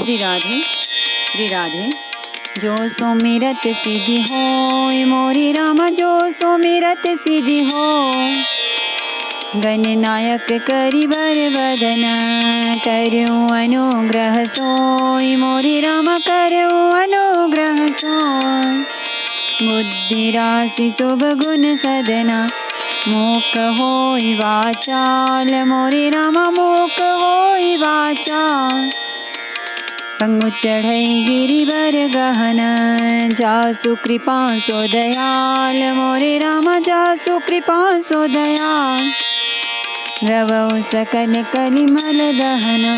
श्री राधे। जो सुमिरत सिद्धि होय मोरे रामा, जो सुमिरत सिद्धि हो। गणनायक करि बर वदन, करऊँ अनुग्रह सोय मोरे रामा, करऊँ अनुग्रह सोय। बुद्धि राशि शुभ गुण सदना, मूक होय वाचाल मोरे रामा, मूक होय वाचाल। पंगु चढ़ई गिरिवर गहना, जासु कृपा सो दयाल मोरे रामा, जासु कृपा सो दयाल। रवौ सकल कलिमल दहना,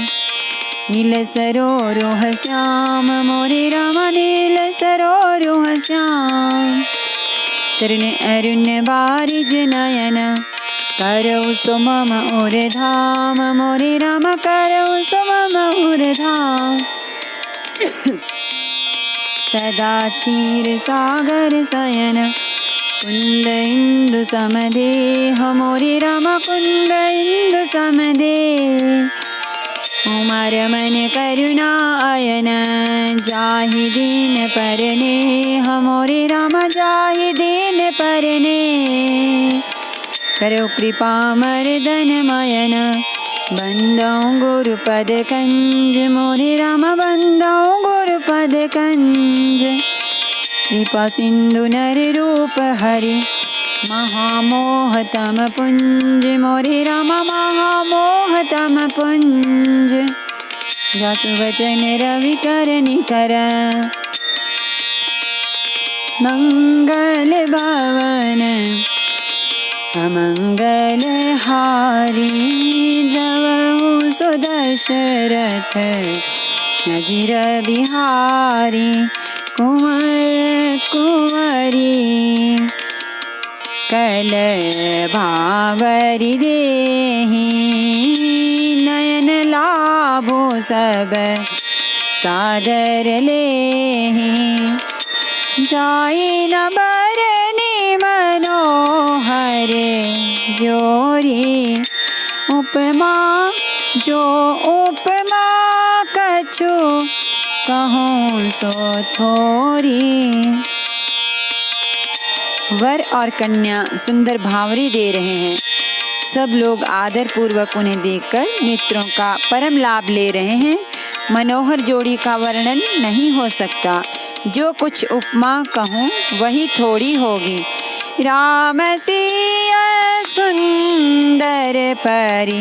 नील सरोरुह श्याम मोरे रामा, नील सरोरुह श्याम। तरुण अरुण बारिज नयन, करौ सो मम उरधाम मोरे रामा, करौ सो मम उरधाम। सदा क्षीर सागर शयन, कुंद इंदु समदेह मोरे रामा, कुंद इंदु समदेह। उमर मन करुणा अयन, जाहि दीन परनेह मोरे रामा, जाहि दीन परनेह। करो कृपा मर्दन मयन, बंदौ गुरुपद कंज मोरे रामा, बंदौ गुरुपद कंज। कृपा सिंधु नर रूप हरि, महामोह तम पुंज मोरे रामा, महामोह तम पुंज। जसु वचन रवि कर निकर, मंगल भवन अमंगल हारी। द्रवहु सुदशरथ अजिर बिहारी, कुंवर कुंवरी कल भावरी देहि। नयन लाभो सब सादर लेहि, जाई न बरनी मनोहर जोरी। उपमा जो उपमा कछु, कहूँ सो थोरी। वर और कन्या सुंदर भावरी दे रहे हैं। सब लोग आदर पूर्वक उन्हें देखकर नेत्रों का परम लाभ ले रहे हैं। मनोहर जोड़ी का वर्णन नहीं हो सकता। जो कुछ उपमा कहूँ वही थोड़ी होगी। राम सिया सुंदर परि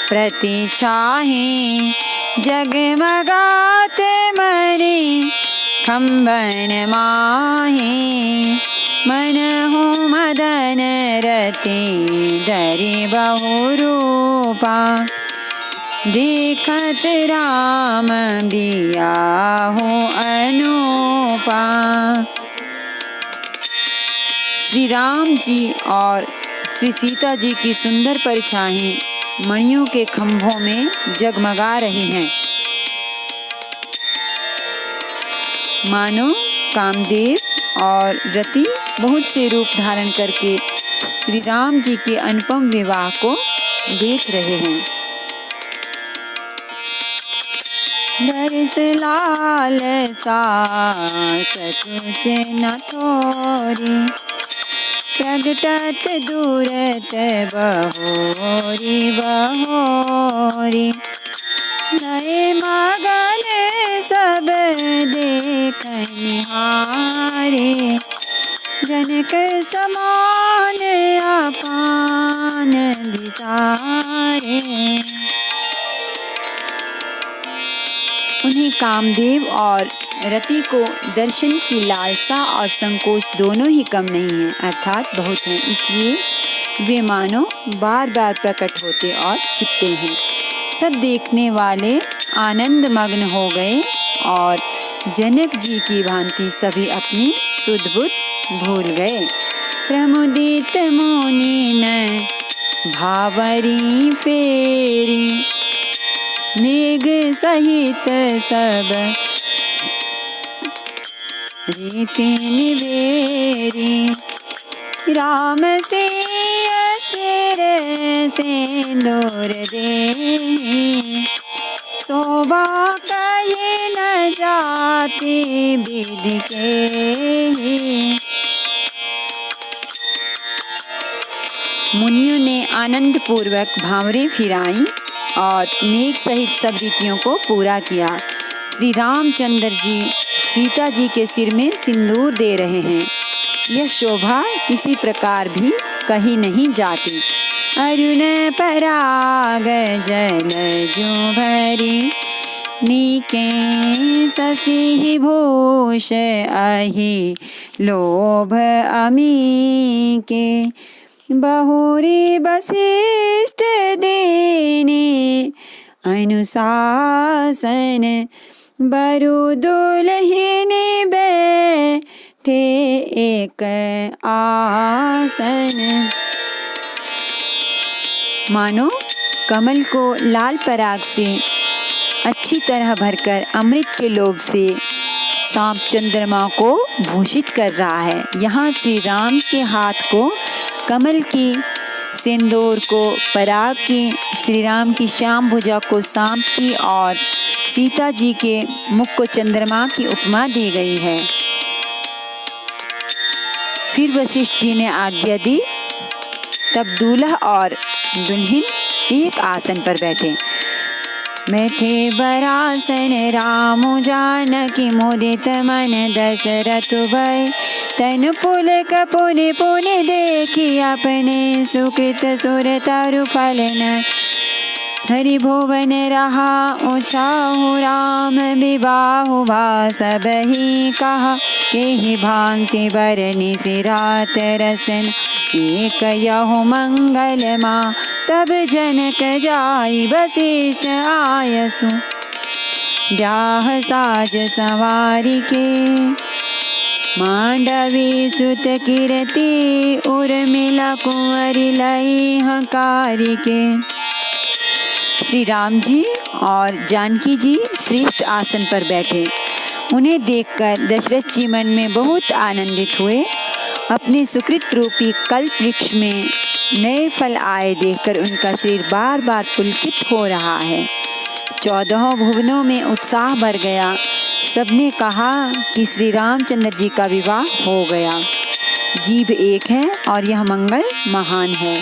प्रति छाहि, जगमगात मणि खंबन माहि। मनहु मदन रति धरि बहुरूपा, देखत राम बियाहु अनुपा। श्री राम जी और श्री सीता जी की सुंदर परछाई मणियों के खंभों में जगमगा रही हैं। मानो कामदेव और रति बहुत से रूप धारण करके श्री राम जी के अनुपम विवाह को देख रहे हैं। दर्श लाल सा सकुच न थोरी, प्रगटत दूरत बहोरी बहोरी। नए मगन सब देख निहारे, जनक समान अपान विसारे। उन्हें कामदेव और रति को दर्शन की लालसा और संकोच दोनों ही कम नहीं है, अर्थात बहुत हैं। इसलिए वे मानो बार बार प्रकट होते और छिपते हैं। सब देखने वाले आनंद मग्न हो गए और जनक जी की भांति सभी अपनी सुध बुध भूल गए। प्रमुदित मुनि न भावरी फेरी, नेग सहित सब रीति निवेरी। राम सिया सिर सिंदूर दे, शोभा कही न जाते विधि के। मुनियों ने आनंद पूर्वक भांवरें फिराई और नेक सहित सब रीतियों को पूरा किया। श्री रामचंद्र जी सीता जी के सिर में सिंदूर दे रहे हैं। यह शोभा किसी प्रकार भी कही नहीं जाती। अरुण पराग जल जो भरी, नीके शशि भूष अहि लोभ अमी के। बहुरी वशिष्ठ देने अनुशासन, बरु दुलहिनी बैठे एक आसन। मानो कमल को लाल पराग से अच्छी तरह भरकर अमृत के लोभ से सांप चंद्रमा को भूषित कर रहा है। यहाँ श्री राम के हाथ को कमल की, सिंदूर को पराग की, श्री राम की श्याम भुजा को सांप की और सीता जी के मुख को चंद्रमा की उपमा दी गई है। फिर वशिष्ठ जी ने आज्ञा दी। तब दूल्हा और दुल्हन एक आसन पर बैठे। बैठे बरासन राम जानकी, मुदित मन दशरथ भय। तन पुलक पुनि पुनि देखी, अपने सुकृत सुर तरु फल न। हरि भुवन रहा उछाहु, राम विबाहु भा सब ही कहा। केहि भांति बरनि सिरात रसन, एक यहु मंगल माँ। तब जनक जाई वशिष्ठ आयसु, ब्याह साज सवारी के। मांडवी सुत कीरति, उर्मिला कुंवरी लई हकारी के। श्री राम जी और जानकी जी श्रेष्ठ आसन पर बैठे। उन्हें देखकर दशरथ जी मन में बहुत आनंदित हुए। अपने सुकृत रूपी कल्प वृक्ष में नए फल आए देखकर उनका शरीर बार बार पुलकित हो रहा है। 14 भुवनों में उत्साह भर गया। सबने कहा कि श्री रामचंद्र जी का विवाह हो गया। जीव एक है और यह मंगल महान है।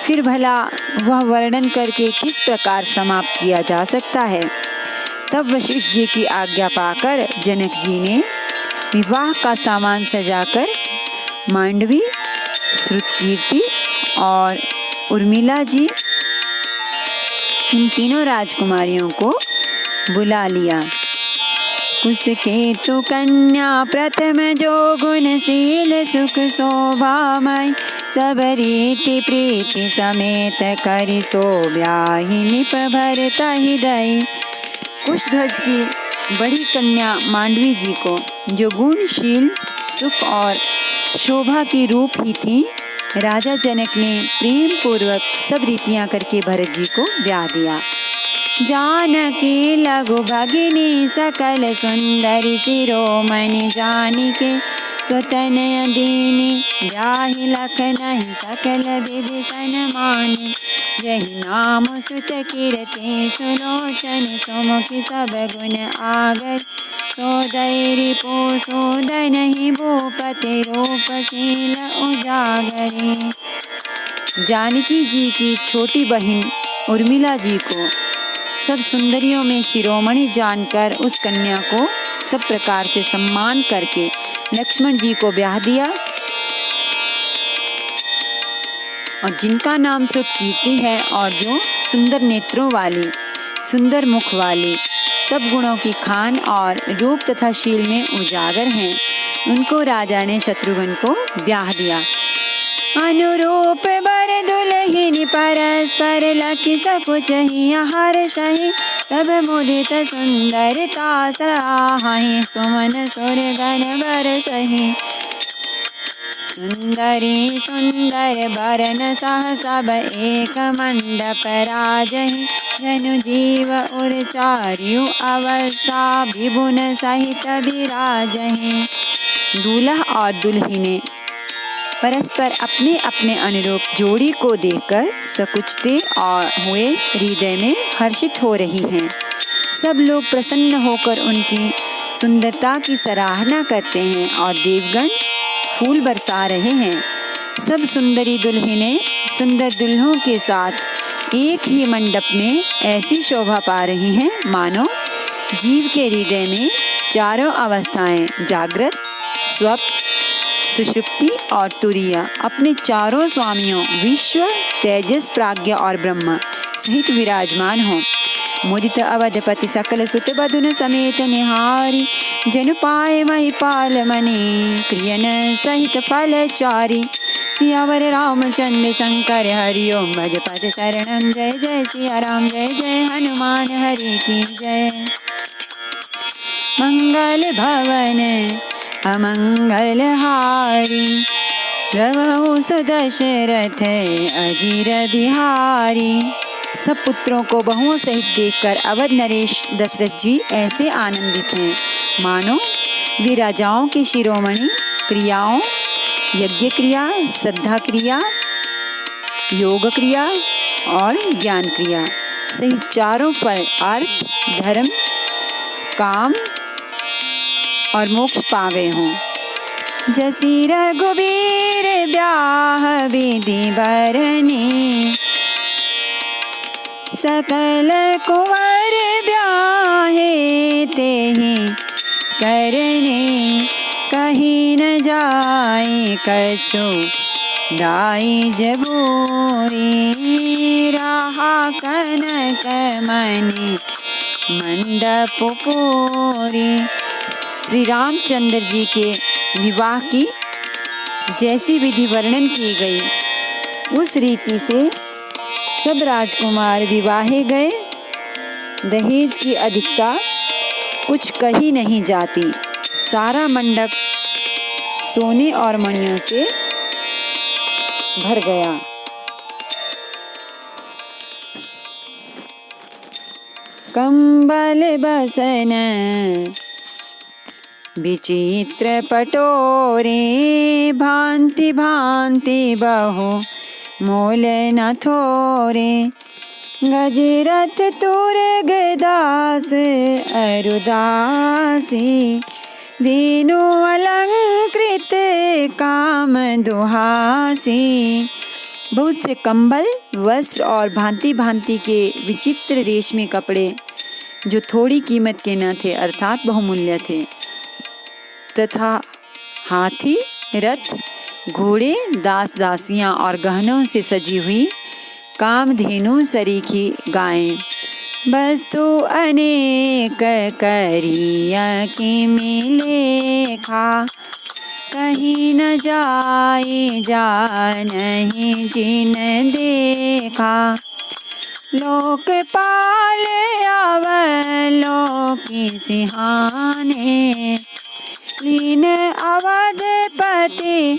फिर भला वह वर्णन करके किस प्रकार समाप्त किया जा सकता है। तब वशिष्ठ जी की आज्ञा पाकर जनक जी ने विवाह का सामान सजाकर मांडवी, श्रुतकीर्ति और उर्मिला जी, इन तीनों राजकुमारियों को बुला लिया। कुसकेतु कन्या प्रथम जो गुणशील, सुख शोभामय। सब रीति प्रीति समेत करि सो ब्याहि, निप भरत हृदय। कुशध्वज की बड़ी कन्या मांडवी जी को, जो गुणशील, सुख और शोभा की रूप ही थी, राजा जनक ने प्रेम पूर्वक सब रीतियां करके भरत जी को ब्याह दिया। जानकी लघु भगिनी, सकल सुंदरी शिरोमणि जानिके। सुतनय दीनी ब्याहि लखनहि, सकल विधि सन्मानि। यही नाम सुत कीरति, सुलोचन सुमुखि सब गुण आगर। सोदय रिपु सोदनहि, भूपति रूपशील उजागरी। जानकी जी की छोटी बहन उर्मिला जी को सब सुंदरियों में शिरोमणि जानकर उस कन्या को सब प्रकार से सम्मान करके लक्ष्मण जी को ब्याह दिया। और जिनका नाम सुकीर्ति है और जो सुंदर नेत्रों वाली, सुंदर मुख वाली, सब गुणों की खान और रूप तथा शील में उजागर हैं, उनको राजा ने शत्रुघ्न को ब्याह दिया। अनुरूप बर दुलहिनी, परस्पर लखि सकुचहि हर्षहि। तब मुदित सुंदरता सराहि, सुमन सुर गण बरषहि। सुंदरी सुंदर बरन सह सब, एक मंडप राजहि। जनु जीव उर चार्यु, अवस्था विभुन सहित विराजहि। दूल्हा और दुल्हने परस्पर अपने अपने अनुरूप जोड़ी को देखकर सकुचते और हुए हृदय में हर्षित हो रही हैं। सब लोग प्रसन्न होकर उनकी सुंदरता की सराहना करते हैं और देवगण फूल बरसा रहे हैं। सब सुंदरी दुल्हनें सुंदर दुल्हों के साथ एक ही मंडप में ऐसी शोभा पा रही हैं मानो जीव के हृदय में चारों अवस्थाएं जागृत, स्वप्न, सुषुप्ति और तुरीय अपने चारों स्वामियों विश्व, तेजस, प्राज्ञ और ब्रह्म सहित विराजमान हो। मुदित अवधपति सकल सुत बधुन समेत निहारी, जनु पाए महिपाल मणि क्रियन सहित फल चारी। सियावर रामचंद्र शंकर हरि ओम भज पद शरणम। जय जय सिया राम, जय जय हनुमान हरि की जय। मंगल भवन अमंगल हारी, द्रवहु सुदशरथ अजीर बिहारी। सब पुत्रों को बहुओं सहित देखकर अवध नरेश दशरथ जी ऐसे आनंदित हैं मानो वे राजाओं की शिरोमणि क्रियाओं यज्ञ क्रिया, श्रद्धा क्रिया, योग क्रिया और ज्ञान क्रिया सहित चारों फल अर्थ, धर्म, काम और मोक्ष पा गए हों। जसी रघुबीर ब्याह विधि बरनी, सकल कुंवर ब्याहे तेहि करने। कहीं न जाए कछु दाई जबूरी, रहा कनक मणि मंडप पूरी। श्री रामचंद्र जी के विवाह की जैसी विधि वर्णन की गई उस रीति से सब राजकुमार विवाहे गए। दहेज की अधिकता कुछ कही नहीं जाती। सारा मंडप सोने और मणियों से भर गया। कंबल बसन विचित्र पटोरे, भांति भांति बहु मोल न थोरे। गजरथ तुर गदास अरुदासी, दीनु अलंकृत काम दुहासी। बहुत से कंबल, वस्त्र और भांति भांति के विचित्र रेशमी कपड़े जो थोड़ी कीमत के न थे अर्थात बहुमूल्य थे, तथा हाथी, रथ, घोड़े, दास दासियां और गहनों से सजी हुई कामधेनु सरीखी गायें। वस्तु अनेक करिया की मिलेखा, कहीं न जाए जानहि जिन देखा। लोकपाल अवलोकी सिहाने, लीन अवधपति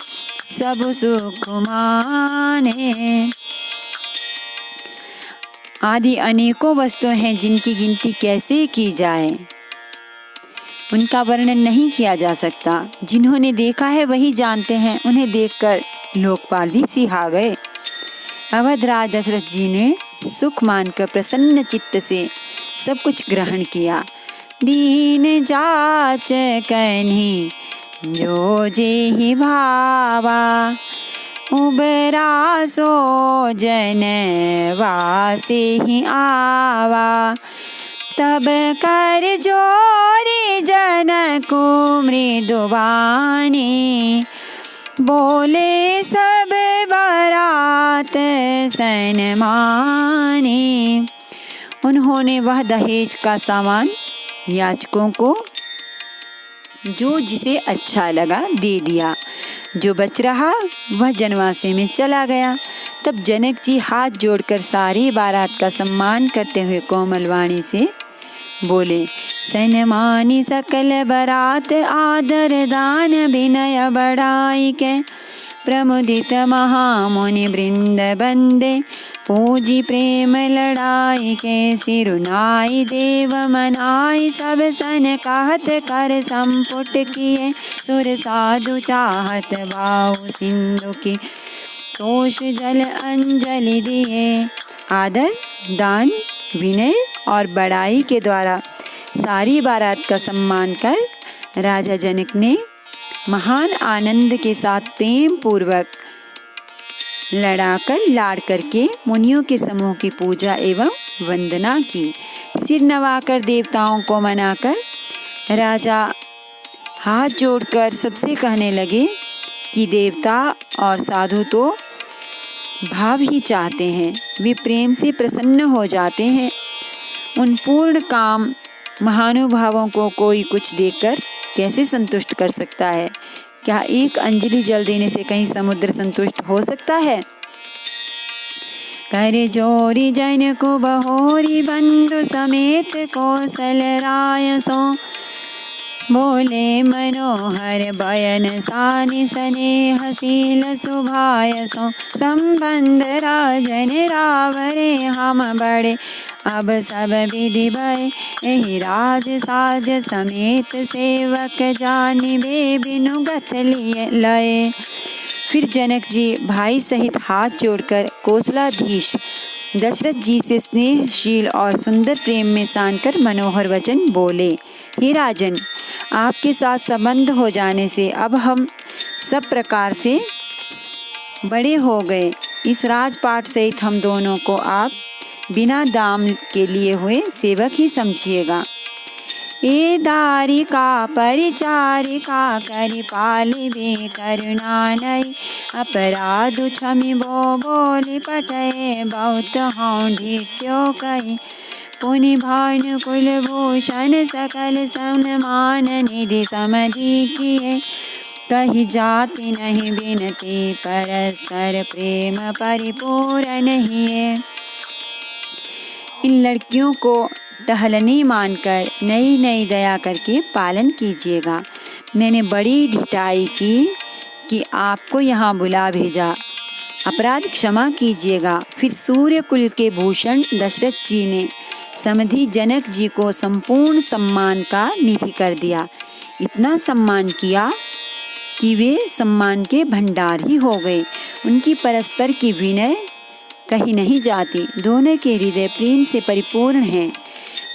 सब सुख माने। आदि अनेकों वस्तुएं हैं जिनकी गिनती कैसे की जाए, उनका वर्णन नहीं किया जा सकता। जिन्होंने देखा है वही जानते हैं। उन्हें देखकर लोकपाल भी सिहा गए। अवधराज दशरथ जी ने सुख मानकर प्रसन्न चित्त से सब कुछ ग्रहण किया। दीन जाच कन्हि जो जेहि भावा, उबरा सो जन वासे ही आवा। तब कर जोरी जनकु मृदुबानी, बोले सब बारात सनमानी। उन्होंने वह दहेज का सामान याचकों को जो जिसे अच्छा लगा दे दिया। जो बच रहा वह जनवासे में चला गया। तब जनक जी हाथ जोड़कर सारी बारात का सम्मान करते हुए कोमल वाणी से बोले, सन्मानी सकल बारात आदर दान विनय बढ़ाई के। प्रमुदित महामुनि वृंद बंदे, पूजी प्रेम लड़ाई के। सिरुनाई देव मनाई सब सन कहत कर संपुट किए। सुर साधु चाहत भाव सिंधु की, तोष जल अंजलि दिए। आदर, दान, विनय और बड़ाई के द्वारा सारी बारात का सम्मान कर राजा जनक ने महान आनंद के साथ प्रेम पूर्वक लड़ाकर लाड़ करके मुनियों के समूह की पूजा एवं वंदना की। सिर नवाकर देवताओं को मनाकर राजा हाथ जोड़कर सबसे कहने लगे कि देवता और साधु तो भाव ही चाहते हैं, वे प्रेम से प्रसन्न हो जाते हैं। उन पूर्ण काम महानुभावों को कोई कुछ देकर कैसे संतुष्ट कर सकता है? क्या एक अंजलि जल देने से कहीं समुद्र संतुष्ट हो सकता है? कर जोरी जन को बहोरी बंधु समेत कौशल राय सो बोले मनोहर बयन सानि स्नेह शील सुभाय सो संबंध राजन रावरे हम बड़े अब सब विधि भय एहि राज साज समेत सेवक जानिबे बिनु गत लिए लय। फिर जनक जी भाई सहित हाथ जोड़कर कौशलाधीश दशरथ जी से स्नेहशील और सुंदर प्रेम में सानकर मनोहर वचन बोले। हे राजन, आपके साथ संबंध हो जाने से अब हम सब प्रकार से बड़े हो गए। इस राजपाट सहित हम दोनों को आप बिना दाम के लिए हुए सेवक ही समझिएगा। ए दारिका परिचारिका करि पालिबे करुणा नई अपराध क्षमि बो बोली पटय बहुत हूँ ढिट्यो कही पुनि भानु कुलभूषण सकल सम्मान निधि समधि किए कही जाति नहीं बिनती परस्पर प्रेम परिपूर्ण हिए। इन लड़कियों को टहलनी मानकर नई नई दया करके पालन कीजिएगा। मैंने बड़ी ढिठाई की कि आपको यहाँ बुला भेजा, अपराध क्षमा कीजिएगा। फिर सूर्य कुल के भूषण दशरथ जी ने समधि जनक जी को संपूर्ण सम्मान का निधि कर दिया। इतना सम्मान किया कि वे सम्मान के भंडार ही हो गए। उनकी परस्पर की विनय कहीं नहीं जाती, दोनों के हृदय प्रेम से परिपूर्ण हैं।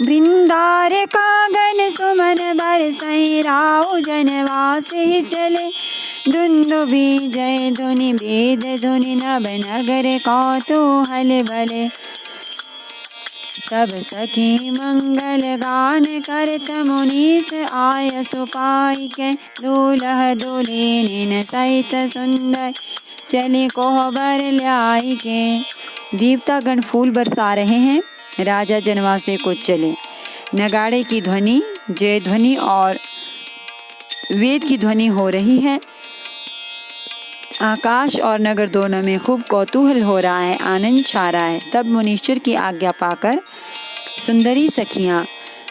वृंदार कागन सुमन बरसई राव जनवास ही चले दुंदुभि जय धुनि वेद धुनि नभ नगर कौतूहल भले सब सखी मंगल गान करत मुनीस आय सुपाई के दूल्ह दुल्हन सहित सुंदर चले कोहबर ल्याई के। देवतागण फूल बरसा रहे हैं, राजा जनवासे को चले। नगाड़े की ध्वनि, जय ध्वनि और वेद की ध्वनि हो रही है। आकाश और नगर दोनों में खूब कौतूहल हो रहा है, आनंद छा रहा है। तब मुनीश्वर की आज्ञा पाकर सुंदरी सखियां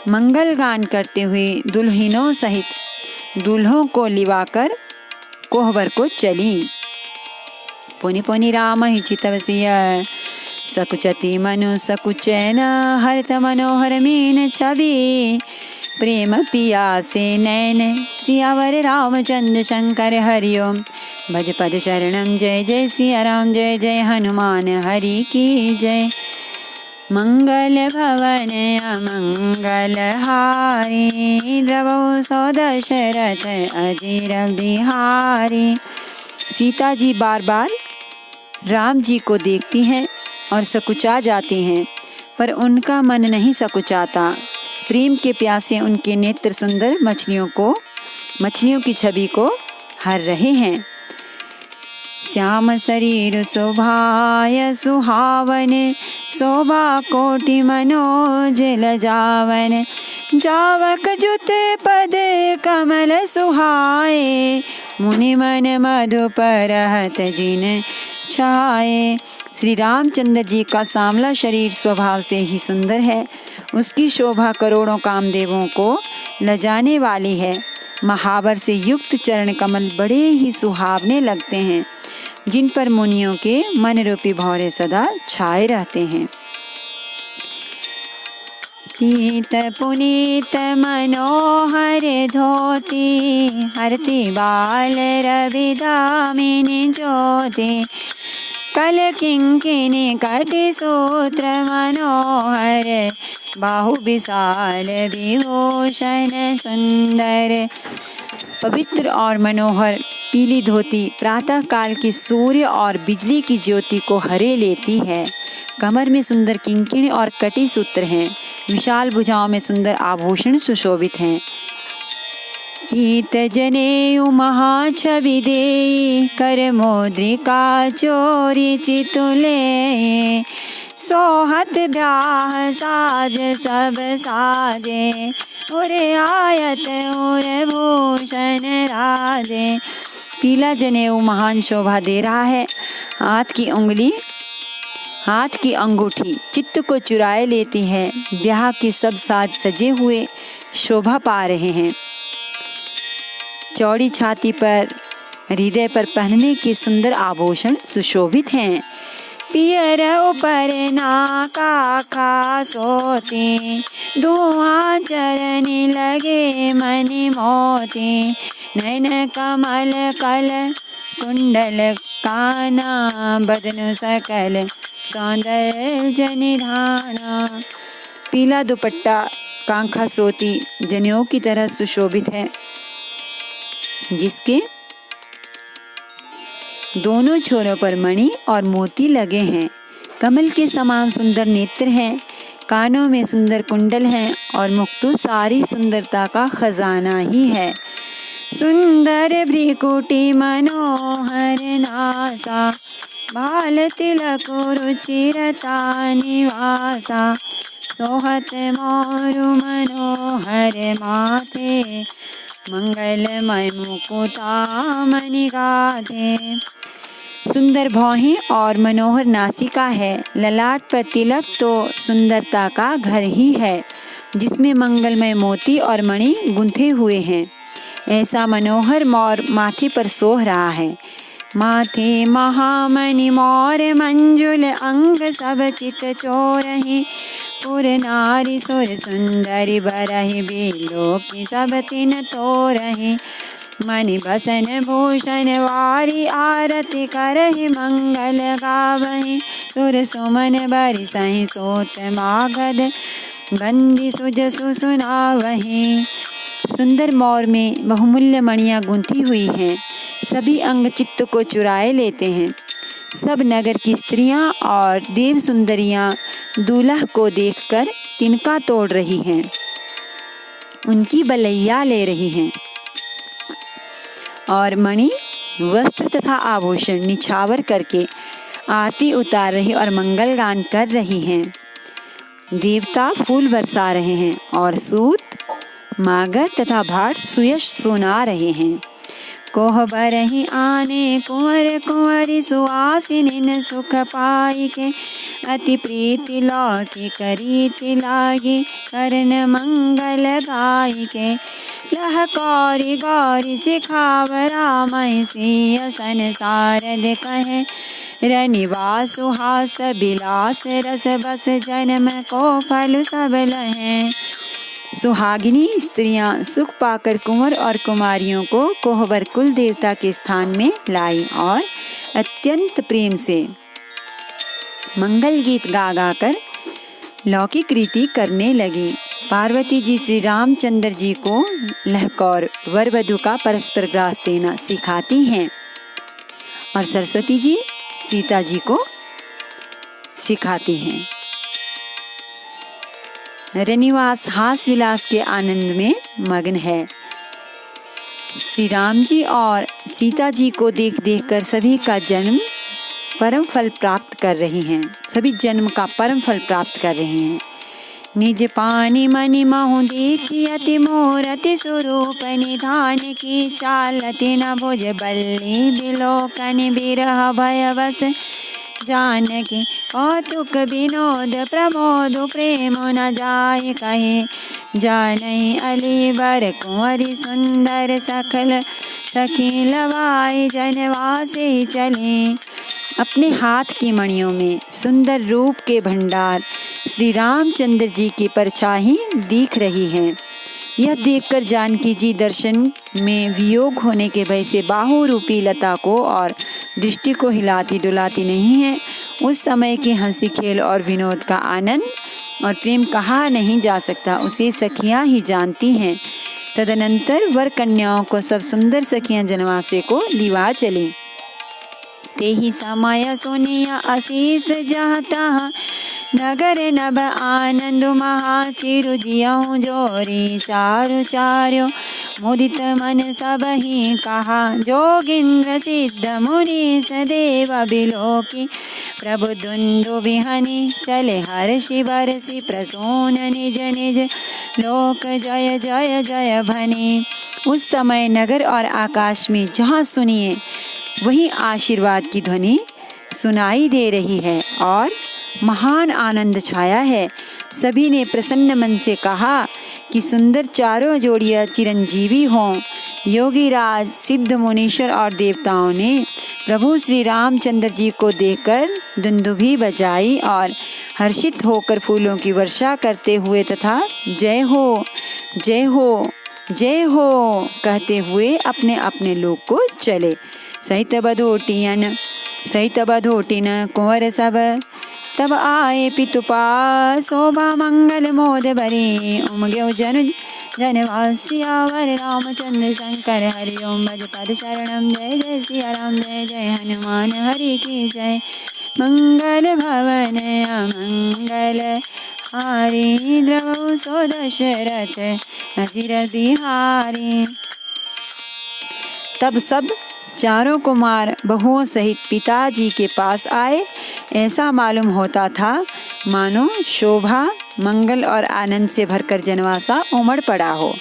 मंगल गान करते हुए दुल्हनों सहित दूल्हों को लिवाकर कोहबर को चली। पुनि पुनि राम ही चितवसिय सकुचति मनु सकुचैन हरत मनोहर मीन छवि प्रेम पिया से नैन सियावर रामचंद्र शंकर हरिओम भज पद शरणम जय जय सिया राम जय जय हनुमान हरि की जय। मंगल भवन अमंगल हारी द्रवो सौ दशरथ अजीर बिहारी। सीता जी बार बार राम जी को देखती हैं और सकुचा जाती हैं, पर उनका मन नहीं सकुचाता। प्रेम के प्यासे उनके नेत्र सुंदर मछलियों की छवि को हर रहे हैं। श्याम शरीर शोभाय सुहावन शोभा कोटि मनोज लजावन जावक जुत पद कमल सुहाए मुनि मन मधु परहत जिन छाए। श्री रामचंद्र जी का सांवला शरीर स्वभाव से ही सुंदर है, उसकी शोभा करोड़ों कामदेवों को लजाने वाली है। महावर से युक्त चरण कमल बड़े ही सुहावने लगते हैं, जिन पर मुनियों के मन रूपी भौरे सदा छाए रहते हैं। पीत पुनीत मनोहर धोती हरति बाल रवि दामिनी ज्योति कल किंकिनी कटि सूत्र मनोहर बाहु विशाल विभूषण सुंदर। पवित्र और मनोहर पीली धोती प्रातः काल के सूर्य और बिजली की ज्योति को हरे लेती है। कमर में सुंदर किंकिणी और कटी सूत्र हैं। विशाल भुजाओं में सुंदर आभूषण सुशोभित हैं। पीत जनेऊ महाछवि दे, कर मुद्रिका चोरी चितुले। सोहत ब्याह साज सब साजे, उरे आयत उरे भूषण राजे। पीला जनेऊ महान शोभा दे रहा है। हाथ की अंगूठी चित्त को चुराए लेती है। ब्याह के सब साज सजे हुए शोभा पा रहे हैं। चौड़ी छाती पर हृदय पर पहनने के सुंदर आभूषण सुशोभित हैं। पियर ऊपर नाका खासोती, दुआ चरण लगे मनि मोती। नयन कमल कल कुंडल काना, बदन सकल सौंदर्य निधाना। पीला दुपट्टा कांखा सोती जनेऊ की तरह सुशोभित है, जिसके दोनों छोरों पर मणि और मोती लगे हैं। कमल के समान सुंदर नेत्र हैं। कानों में सुंदर कुंडल हैं और मुक्तु सारी सुंदरता का खजाना ही है। सुंदर भ्रिकुटी मनोहर नासा, बाल तिलक रुचिरता निवासा। सोहत मोरु मनोहर माथे, मंगलमय मुकुटा मणि गाथे। सुंदर भौहें और मनोहर नासिका है। ललाट पर तिलक तो सुंदरता का घर ही है, जिसमें मंगलमय मोती और मणि गुंथे हुए हैं। ऐसा मनोहर मोर माथे पर सोह रहा है। माथे महामणि मोर मंजुल अंग, सब चित चोरहि। पुर नारी सुर सुंदरी बरहि, बिलोकी सब तिन तोरहि। मणि बसन भूषण वारी, आरती करहि मंगल गावहि। सुर सुमन बरसहि सोत मागध, बंदी सुजसु सुनावहि। सुंदर मोर में बहुमूल्य मणियाँ गूंथी हुई हैं। सभी अंग चित्त को चुराए लेते हैं। सब नगर की स्त्रियां और देव सुंदरियां दूल्हा को देखकर तिनका तोड़ रही हैं, उनकी बलैया ले रही हैं और मणि वस्त्र तथा आभूषण निछावर करके आरती उतार रही और मंगल गान कर रही हैं। देवता फूल बरसा रहे हैं और सूत, मागर तथा भाट सुयश सुना रहे हैं। कोह बरहि आने कुंवर कुंवरी, सुआसिनिन सुख पाई के। अति प्रीति लौकी करीति लागी, करण मंगल गाई के। लह कौरी गौरी सिखावरा, महिषी संसार कहे। रनिवास सुहास बिलास, रस बस जन्म को फल सब लहें। सुहागिनी स्त्रियां सुख पाकर कुंवर और कुमारियों को कोहबर कुल देवता के स्थान में लाई और अत्यंत प्रेम से मंगल गीत गा गा कर लौकिक रीति करने लगी। पार्वती जी श्री रामचंद्र जी को लहकौर वर वधु का परस्पर ग्रास देना सिखाती हैं और सरस्वती जी सीता जी को सिखाती हैं। रनिवास हास विलास के आनंद में मग्न है। श्री राम जी और सीता जी को देख देख कर सभी का जन्म परम फल प्राप्त कर रहे हैं। सभी जन्म का परम फल प्राप्त कर रहे हैं। निज पानी मनि महु देखी, अति मूरति स्वरूप निधान की। चालति न भुज बल्ली बिलोकन, बिरह भयवश जानकी। कौतुक विनोद प्रमोद, प्रेम न जाय कहे। जानहि अली बर कुंवरी, सुंदर सकल सखी लवाई। जनवासे चले। अपने हाथ की मणियों में सुंदर रूप के भंडार श्री रामचंद्र जी की परछाई दिख रही हैं। यह देखकर जानकी जी दर्शन में वियोग होने के भय से बाहु रूपी लता को और दृष्टि को हिलाती डुलाती नहीं है। उस समय के हंसी खेल और विनोद का आनंद और प्रेम कहा नहीं जा सकता, उसे सखियां ही जानती हैं। तदनंतर वर कन्याओं को सब सुंदर सखियां जनवासे को लिवा चली। ते ही समय सोनिया आशीष जाता, नगर नभ आनंद महा चिरु जियऊ जोरी। चारु चार्यो मुदित मन सब ही कहा, जोगिंद्र सिद्ध मुनि सदेव बिलोकी। प्रभु दुंदु बिहनी चले हर्षि बरसी, प्रसून निज निज लोक जय जय जय भनी। उस समय नगर और आकाश में जहाँ सुनिए वही आशीर्वाद की ध्वनि सुनाई दे रही है और महान आनंद छाया है। सभी ने प्रसन्न मन से कहा कि सुंदर चारों जोड़ियां चिरंजीवी हों। योगी राज, सिद्ध मुनीश्वर और देवताओं ने प्रभु श्री रामचंद्र जी को देखकर दुंदुभी बजाई और हर्षित होकर फूलों की वर्षा करते हुए तथा जय हो जय हो जय हो कहते हुए अपने अपने लोक को चले। सहित बधोटिन कुंवर सब, तब आए पितुपा शोभा मंगल मोद भरी। उमग्यो जन जनवासियावर रामचंद्र शंकर हरि ओम। भज पद शरणम जय जय सिया राम, जय जय हनुमान हरि की जय। मंगल भवन अमंगल हारी, द्रवौ सो दशरथ अजिर बिहारी। तब सब चारों कुमार बहुओं सहित पिताजी के पास आए। ऐसा मालूम होता था मानो शोभा, मंगल और आनंद से भरकर जनवासा उमड़ पड़ा हो।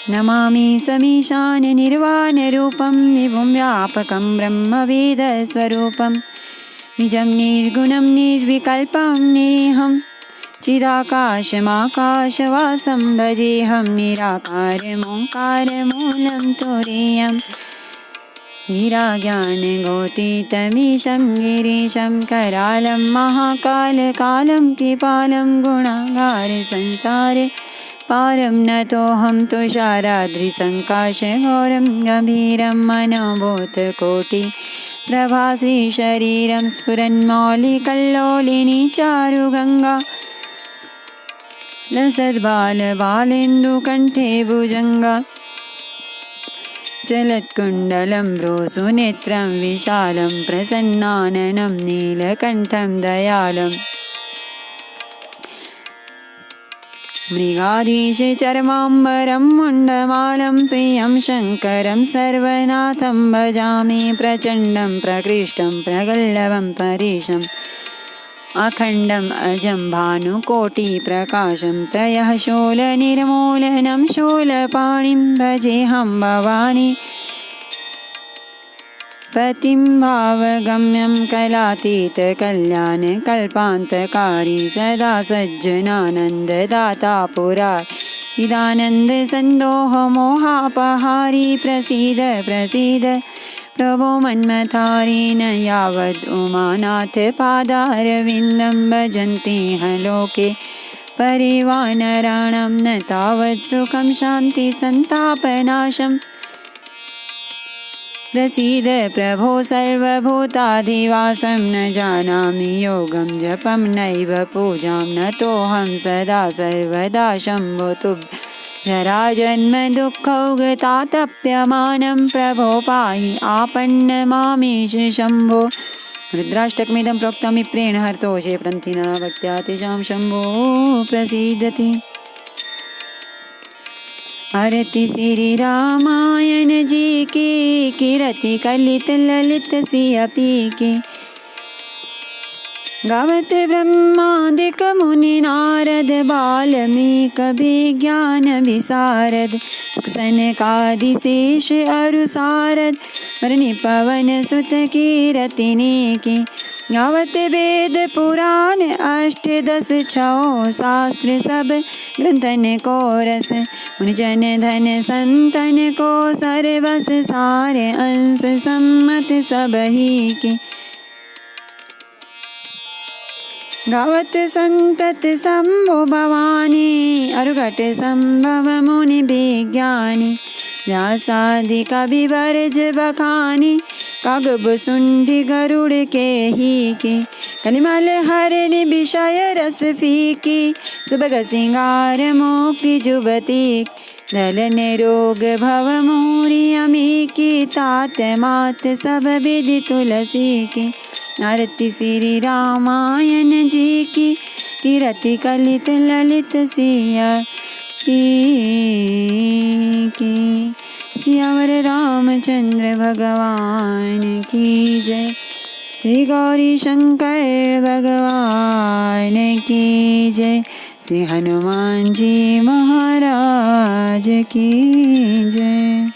नमामि समीशान निर्वाण रूपम, विभुं व्यापकं ब्रह्मवेद स्वरूपम। निजं निर्गुणं निर्विकल्पं निरीहं, चिदाकाशमाकाशवासं भजेऽहं। निराकारमोङ्कारमूलं तुरीयं, गिराज्ञानगोतीतमीशं गिरीशं। करालं महाकालकालं कृपालं, गुणागार संसारे पारं नतोऽहं। तुषाराद्रिसङ्काशघोरं गम्भीरं, मनोभूतकोटि प्रभाश्री शरीरं। स्फुरन्मौलिकल्लोलिनी चारुगङ्गा, लसद्बालबालेन्दुकण्ठे भुजङ्गा। चलत्कुण्डलं भ्रूसुनेत्रं विशालं, प्रसन्नाननं नीलकण्ठं दयालम्। मृगाधीश चर्माम्बरं मुण्डमालं, प्रियं शङ्करं सर्वनाथं भजामि। प्रचण्डं प्रकृष्टं प्रगल्भं परेशम्, अखण्डम् अजं भानुकोटिप्रकाशं। त्रयः शूलनिर्मूलनं शूलपाणिं, भजेऽहं भवानी पतिं भावगम्यं। कलातीत कल्याण कल्पान्तकारी, सदा सज्जनानन्ददाता पुरारी। चिदानन्द सन्दोह मोहापहारी, प्रसीद प्रसीद प्रभो मन्मथारी। न यावद् उमानाथ पादारविन्दं, भजन्ते ह लोके परिवानराणां। न तावत् सुखं शान्ति सन्तापनाशम्, प्रसीद प्रभो सर्वभूताधिवासं। न जानामि योगं जपं नैव पूजां, नतोऽहं सदा सर्वदा शम्भो तुभ्यं। जराजन्म दुःखौगतातप्यमानं, प्रभो पाहि आपन्नमामीश शम्भो। रुद्राष्टकमिदं प्रोक्तं विप्रेण हर्तोषे, प्रन्थिना भक्त्या तेषां शम्भो प्रसीदति। आरती श्री रामायण जी की, कीरति कलित ललित सिया पी की। गावत ब्रह्मादिक मुनि नारद, वाल्मीकि विज्ञान विशारद। सुख सनकादि शेष अरु सारद, वर्णि पवन सुत कीरतिने की। गावत वेद पुराण अष्टदश छौ, शास्त्र सब ग्रंथन को रस। मुनिजन धन संतन को सर्वस, सारे अंश सम्मत सबही की। गावत संतत शंभो भवानी, अरुघट संभव मुनि विज्ञानी। व्यासादि कवि वर्ज बखानी, कागब सुंडी गरुड़ के ही की। कलिमल हरनि विषय रस फीकी, सुभग सिंगार मुक्ति जुबती। दलन रोग भव मोरी अमी की, तात मात सब विधि तुलसी की। आरती श्री रामायण जी की, कीरति कलित ललित सिया की। सियावर रामचंद्र भगवान की जय। श्री गौरी शंकर भगवान की जय। श्री हनुमान जी महाराज की जय।